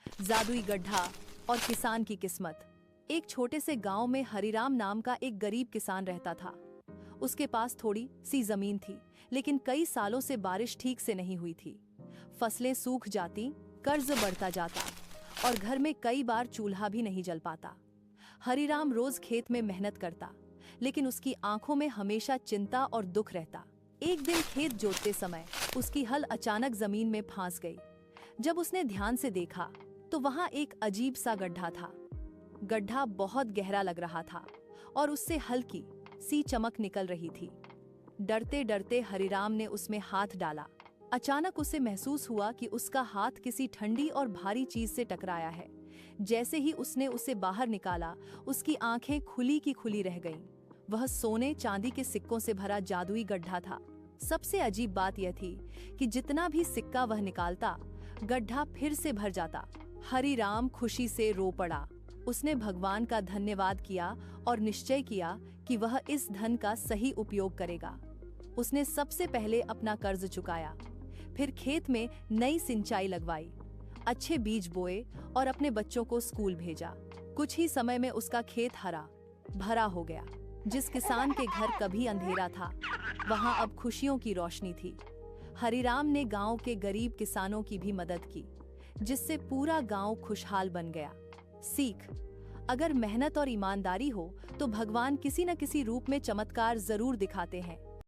जादुई गड्ढा और किसान की किस्मत। एक छोटे से गांव में हरिराम नाम का एक गरीब किसान रहता था। उसके पास थोड़ी सी जमीन थी, लेकिन कई सालों से बारिश ठीक से नहीं हुई थी। फसलें सूख जाती, कर्ज बढ़ता जाता और घर में कई बार चूल्हा भी नहीं जल पाता। हरिराम रोज खेत में मेहनत करता, लेकिन उसकी आंखों में हमेशा चिंता और दुख रहता। एक दिन खेत जोतते समय उसकी हल अचानक जमीन में फंस गई। जब उसने ध्यान से देखा तो वहां एक अजीब सा गड्ढा था। गड्ढा बहुत गहरा लग रहा था और उससे हल्की सी चमक निकल रही थी। डरते डरते हरिराम ने उसमें हाथ डाला। अचानक उसे महसूस हुआ कि उसका हाथ किसी ठंडी और भारी चीज से टकराया है। जैसे ही उसने उसे बाहर निकाला, उसकी आंखें खुली की खुली रह गईं। वह सोने चांदी के सिक्कों से भरा जादुई गड्ढा था। सबसे अजीब बात यह थी कि जितना भी सिक्का वह निकालता, गड्ढा फिर से भर जाता। हरिराम खुशी से रो पड़ा। उसने भगवान का धन्यवाद किया और निश्चय किया कि वह इस धन का सही उपयोग करेगा। उसने सबसे पहले अपना कर्ज चुकाया, फिर खेत में नई सिंचाई लगवाई, अच्छे बीज बोए और अपने बच्चों को स्कूल भेजा। कुछ ही समय में उसका खेत हरा भरा हो गया। जिस किसान के घर कभी अंधेरा था, वहां अब खुशियों की रोशनी थी। हरिराम ने गांव के गरीब किसानों की भी मदद की, जिससे पूरा गांव खुशहाल बन गया। सीख: अगर मेहनत और ईमानदारी हो तो भगवान किसी न किसी रूप में चमत्कार जरूर दिखाते हैं।